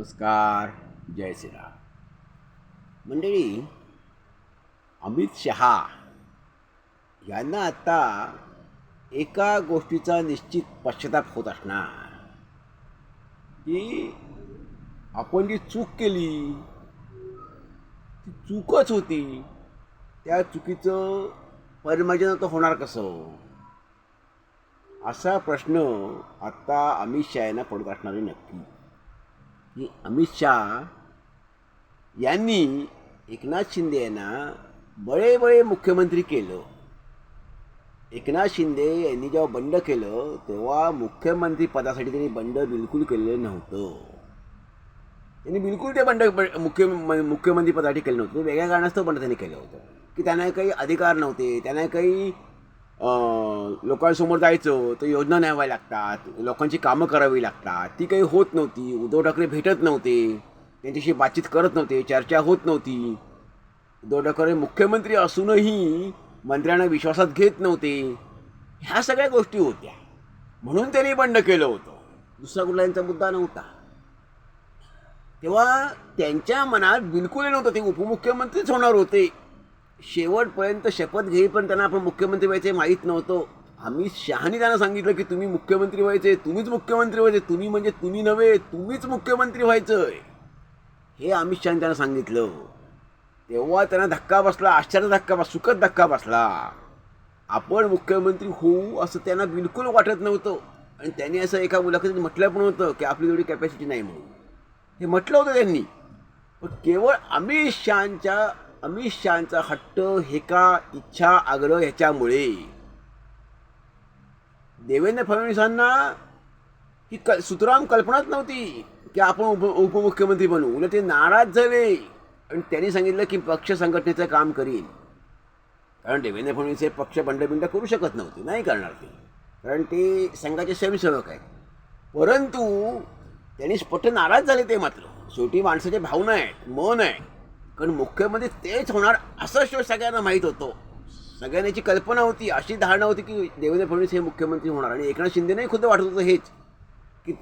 नमस्कार. जय श्रीराम. मंडळी, अमित शहा यांना आता एका गोष्टीचा निश्चित पश्चाताप होत असणार की आपण जी चूक केली ती चूकच होती. त्या चुकीचं परिमार्जन तर होणार कसं, असा प्रश्न आत्ता अमित शहा यांना पडत असणार आहे नक्की. की अमित शहा यांनी एकनाथ शिंदे यांना बळे मुख्यमंत्री केलं. एकनाथ शिंदे यांनी जेव्हा बंड केलं तेव्हा मुख्यमंत्री पदासाठी त्यांनी बंड बिलकुल केलेलं नव्हतं. त्यांनी बिलकुल ते बंड मुख्यमंत्री पदासाठी केलं नव्हतं. वेगळ्या कारणास्तव बंड त्यांनी केलं होतं की त्यांना काही अधिकार नव्हते, त्यांना काही लोकांसमोर जायचं तर योजना न्याव्या लागतात, लोकांची कामं करावी लागतात, ती काही होत नव्हती. उद्धव ठाकरे भेटत नव्हते, त्यांच्याशी बातचीत करत नव्हते, चर्चा होत नव्हती. उद्धव ठाकरे मुख्यमंत्री असूनही मंत्र्यांना विश्वासात घेत नव्हते. ह्या सगळ्या गोष्टी होत्या, म्हणून त्यांनी बंड केलं होतं. दुसरा कुठला त्यांचा मुद्दा नव्हता. तेव्हा त्यांच्या मनात बिलकुल नव्हतं ते उपमुख्यमंत्रीच होणार होते. शेवटपर्यंत शपथ घेईपर्यंत त्यांना आपण मुख्यमंत्री व्हायचे माहीत नव्हतं. अमित शहानी त्यांना सांगितलं की तुम्ही मुख्यमंत्री व्हायचे, तुम्हीच मुख्यमंत्री व्हायचे, तुम्ही म्हणजे तुम्ही नव्हे, तुम्हीच मुख्यमंत्री व्हायचं हे अमित शहानी त्यांना सांगितलं. तेव्हा त्यांना धक्का बसला, आश्चर्य धक्का बसला, सुखद धक्का बसला. आपण मुख्यमंत्री होऊ असं त्यांना बिलकुल वाटत नव्हतं. आणि त्यांनी असं एका मुलाखतीत म्हटलं पण होतं की आपली तेवढी कॅपॅसिटी नाही म्हणून. हे म्हटलं होतं त्यांनी. पण केवळ अमित शहांचा हट्ट, हेका, इच्छा, आग्रह ह्याच्यामुळे देवेंद्र फडणवीसांना ही सुतराम कल्पनाच नव्हती की आपण उपमुख्यमंत्री बनू. उलट ते नाराज झाले आणि त्यांनी सांगितलं की पक्ष संघटनेचं काम करीन. कारण देवेंद्र फडणवीस हे पक्ष बंडबिंड करू शकत नव्हते, नाही करणार ते, कारण ते संघाचे स्वयंसेवक आहेत. परंतु त्यांनी स्पष्ट नाराज झाले. ते मात्र शेवटी माणसाच्या भावना आहेत, मन आहे. कारण मुख्यमंत्री तेच होणार असं सगळ्यांना माहीत होतं. सगळ्यांची कल्पना होती, अशी धारणा होती की देवेंद्र फडणवीस हे मुख्यमंत्री होणार. आणि एकनाथ शिंदेने खुद्द वाटत होतं हेच की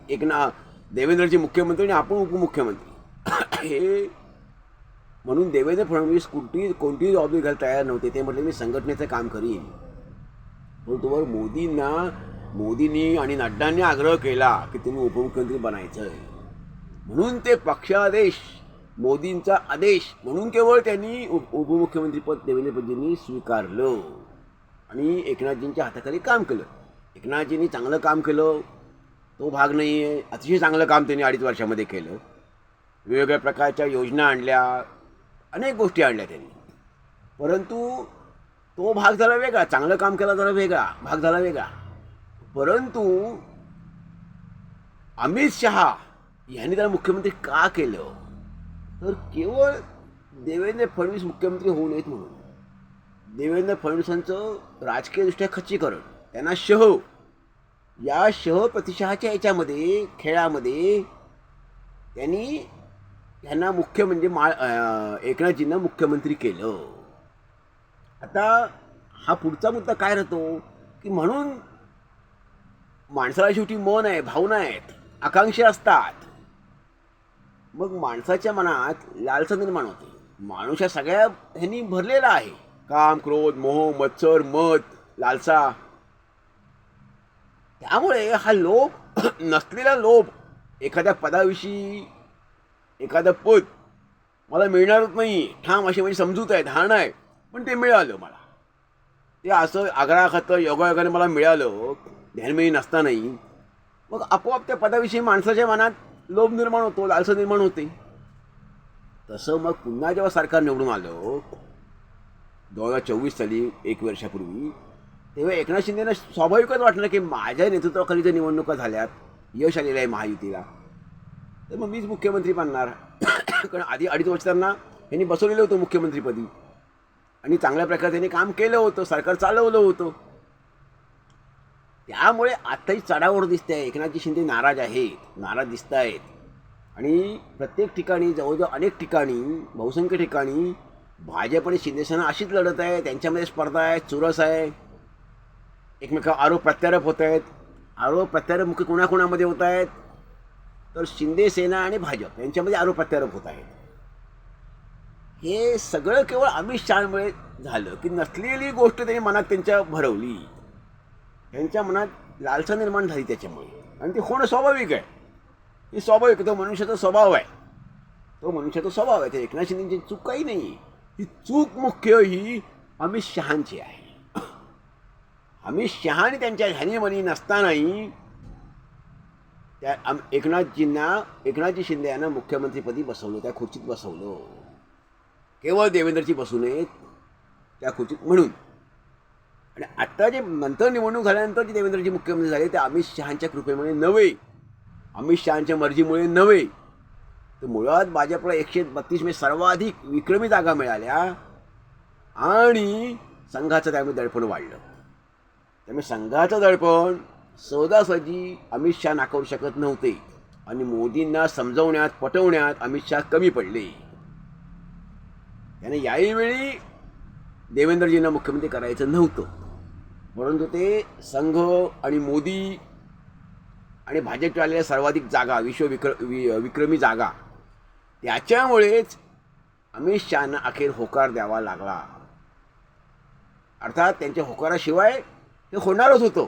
देवेंद्रजी मुख्यमंत्री आणि आपण उपमुख्यमंत्री हे. म्हणून देवेंद्र फडणवीस कोणतीही जबाबदारी घ्यायला तयार नव्हते. ते म्हटले मी संघटनेचं काम करीन. पण तोवर मोदींनी आणि नड्डांनी आग्रह केला की तुम्ही उपमुख्यमंत्री बनायचं आहे. म्हणून ते पक्षादेश, मोदींचा आदेश म्हणून केवळ त्यांनी उपमुख्यमंत्रीपद देवेंद्रजींनी स्वीकारलं आणि एकनाथजींच्या हाताखाली काम केलं. एकनाथजींनी चांगलं काम केलं, तो भाग नाही आहे. अतिशय चांगलं काम त्यांनी 2.5 वर्षामध्ये केलं. वेगवेगळ्या प्रकारच्या योजना आणल्या, अनेक गोष्टी आणल्या त्यांनी. परंतु तो भाग झाला वेगळा, चांगलं काम केला जरा वेगळा भाग झाला वेगळा. परंतु अमित शहा यांनी त्याला मुख्यमंत्री का केलं, तर केवळ देवेंद्र फडणवीस मुख्यमंत्री होऊ नयेत म्हणून. देवेंद्र फडणवीसांचं राजकीयदृष्ट्या खच्चीकरण, त्यांना या प्रतिशहाच्या याच्यामध्ये खेळामध्ये त्यांनी यांना मुख्य म्हणजे एकनाथजींना मुख्यमंत्री केलं. आता हा पुढचा मुद्दा काय राहतो की म्हणून माणसाला शेवटी मन आहे, भावना आहेत, आकांक्षा असतात. मग माणसाच्या मनात लालसा निर्माण होते. माणूस या सगळ्या ह्यांनी भरलेला आहे. काम, क्रोध, मोह, मत्सर, मद, लालसा. त्यामुळे हा लोभ नसलेला लोभ, एखाद्या पदाविषयी एखादं पद मला मिळणारच नाही ठाम अशी म्हणजे समजूत आहे, धारणा आहे. पण ते मिळालं मला, ते असं आग्रहाखातर योगायोगाने मला मिळालं ध्यानमयी नसतानाही. मग आपोआप त्या पदाविषयी माणसाच्या मनात लोभ निर्माण होतो, लालसा निर्माण होते. तसं मग पुन्हा जेव्हा सरकार निवडून आलं 2024 साली, 1 वर्षापूर्वी, तेव्हा एकनाथ शिंदेना स्वाभाविकच वाटलं की माझ्या नेतृत्वाखाली जर निवडणुका झाल्यात, यश आलेलं आहे महायुतीला, तर मग मीच मुख्यमंत्री बनणार. कारण आधी 2.5 वर्ष त्यांना यांनी बसवलेलं होतं मुख्यमंत्रीपदी आणि चांगल्या प्रकारे त्यांनी काम केलं होतं, सरकार चालवलं होतं. त्यामुळे आत्ताही चढाओढ दिसते आहे. एकनाथजी शिंदे नाराज दिसत आहेत. आणि प्रत्येक ठिकाणी, जवळजवळ अनेक ठिकाणी, बहुसंख्य ठिकाणी भाजप आणि शिंदेसेना अशीच लढत आहे. त्यांच्यामध्ये स्पर्धा आहे, चुरस आहे, एकमेकांवर आरोप प्रत्यारोप होत आहेत. आरोप प्रत्यारोप मुख्य कोणाकोणामध्ये होत आहेत, तर शिंदे सेना आणि भाजप यांच्यामध्ये आरोप प्रत्यारोप होत आहेत. हे सगळं केवळ अमित शहामुळे झालं की नसलेली गोष्ट त्यांनी मनात त्यांच्या भरवली, त्यांच्या मनात लालसा निर्माण झाली त्याच्यामुळे. आणि ते होणं स्वाभाविक आहे. ही स्वाभाविक, तो मनुष्याचा स्वभाव आहे, तो मनुष्याचा स्वभाव आहे. ते एकनाथ शिंदेची चूक काही नाही. ही चूक मुख्य ही अमित शहांची आहे. अमित शहाने त्यांच्या ह्यानीमनी नसतानाही त्या एकनाथजी शिंदे यांना मुख्यमंत्रीपदी बसवलं, त्या खुर्चीत बसवलं. केवळ देवेंद्रजी बसू नयेत त्या खुर्चीत म्हणून. आणि आत्ता जे नंतर निवडणूक झाल्यानंतर जे देवेंद्रजी मुख्यमंत्री झाले ते अमित शहांच्या कृपेमुळे नव्हे, अमित शहांच्या मर्जीमुळे नव्हे. तर मुळात भाजपला 132 सर्वाधिक विक्रमी जागा मिळाल्या आणि संघाचं त्यामध्ये दडपण वाढलं. त्यामुळे संघाचं दडपण सहजासहजी अमित शहा नाकारू शकत नव्हते आणि मोदींना समजवण्यात पटवण्यात अमित शहा कमी पडले. त्याने याही वेळी देवेंद्रजींना मुख्यमंत्री करायचं नव्हतं, परंतु ते संघ आणि मोदी आणि भाजपच्या आलेल्या सर्वाधिक जागा विक्रमी जागा त्याच्यामुळेच अमित शहांना अखेर होकार द्यावा लागला. अर्थात त्यांच्या होकाराशिवाय ते होणारच होतं,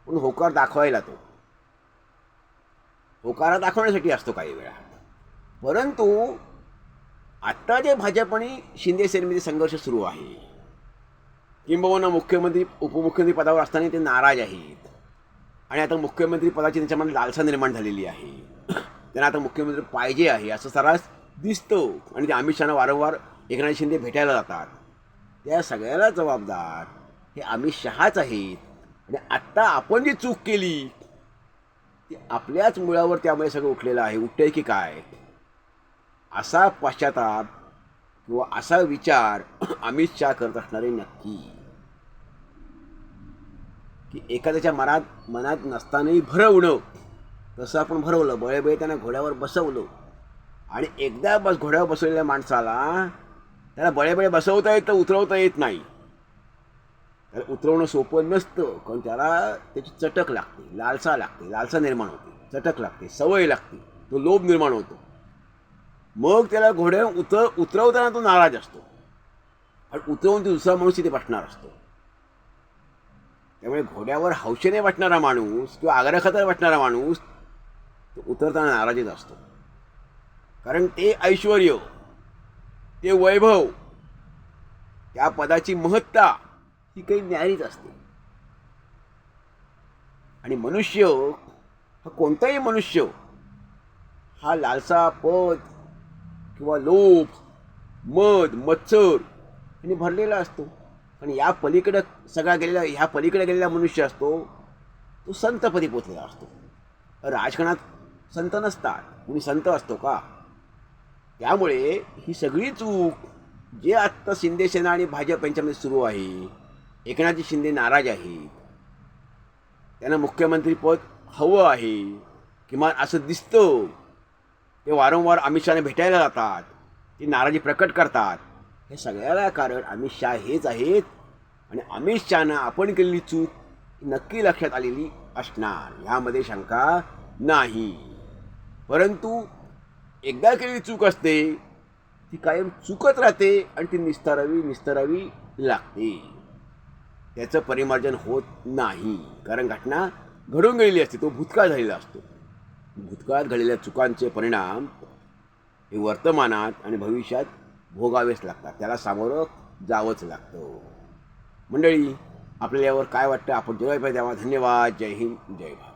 पण होकार दाखवायला तो होकारा दाखवण्यासाठी असतो काही वेळा. परंतु आत्ता जे भाजप आणि शिंदे सेनेमध्ये संघर्ष सुरू आहे, किंबहुना मुख्यमंत्री उपमुख्यमंत्री पदावर असताना ते नाराज आहेत आणि आता मुख्यमंत्री पदाची त्यांच्यामध्ये लालसा निर्माण झालेली आहे. त्यांना आता मुख्यमंत्री पाहिजे आहे असं सर्रास दिसतं आणि ते अमित शहांना वारंवार एकनाथ शिंदे भेटायला जातात. त्या सगळ्याला जबाबदार हे अमित शहाच आहेत. आणि आत्ता आपण जी चूक केली ती आपल्याच मुळावर त्यामुळे सगळं उठलेलं आहे. उठतंय की काय असा पश्चाताप किंवा असा विचार अमित शहा करत असणारे नक्की, की एखाद्याच्या मनात नसतानाही भरवणं. तसं आपण भरवलं, बळेबळे त्यांना घोड्यावर बसवलं आणि एकदा घोड्यावर बसवलेल्या माणसाला त्याला बळेबळे बसवता येतं, उतरवता येत नाही. त्याला उतरवणं सोपं नसतं, कारण त्याला त्याची चटक लागते, लालसा लागते, लालसा निर्माण होते, चटक लागते, सवय लागते, तो लोभ निर्माण होतो. मग त्याला घोड्यावर उतरवताना तो नाराज असतो आणि उतरवून तो दुसरा माणूस तिथे बसणार असतो. त्यामुळे घोड्यावर हौशेने बसणारा माणूस किंवा आग्रहाखातर बसणारा माणूस तो उतरताना नाराजीच असतो. कारण ते ऐश्वर, ते वैभव, त्या पदाची महत्ता ही काही न्यारीच असते. आणि मनुष्य हा कोणताही मनुष्य हा लालसा, पद किंवा लोभ, मद, मत्सर यांनी भरलेला असतो. आणि या पलीकडे ह्या पलीकडे गेलेला मनुष्य असतो तो संतपदी पोचलेला असतो. राजकारणात संत नसतात, कुणी संत असतो का? त्यामुळे ही सगळी चूक जे आत्ता शिंदे सेना आणि भाजप यांच्यामध्ये सुरू आहे, एकनाथजी शिंदे नाराज आहेत, त्यांना मुख्यमंत्रीपद हवं आहे, किमान असं दिसतं. ते वारंवार अमित शहाने भेटायला जातात, ती नाराजी प्रकट करतात. हे सगळ्याला कारण अमित शहा हेच आहेत. आणि अमित शहाना आपण केलेली चूक नक्की लक्षात आलेली असणार, ह्यामध्ये शंका नाही. परंतु एकदा केलेली चूक असते ती कायम चुकत राहते आणि ती निस्तरावी लागते. त्याचं परिमार्जन होत नाही, कारण घटना घडून गेलेली असते, तो भूतकाळ झालेला असतो. भूतकाळात घडलेल्या चुकांचे परिणाम हे वर्तमानात आणि भविष्यात भोगावेच लागतात, त्याला सामोरं जावंच लागतं. मंडळी, आपल्याला यावर काय वाटतं आपण जेव्हा द्यावा. धन्यवाद. जय हिंद, जय भारत.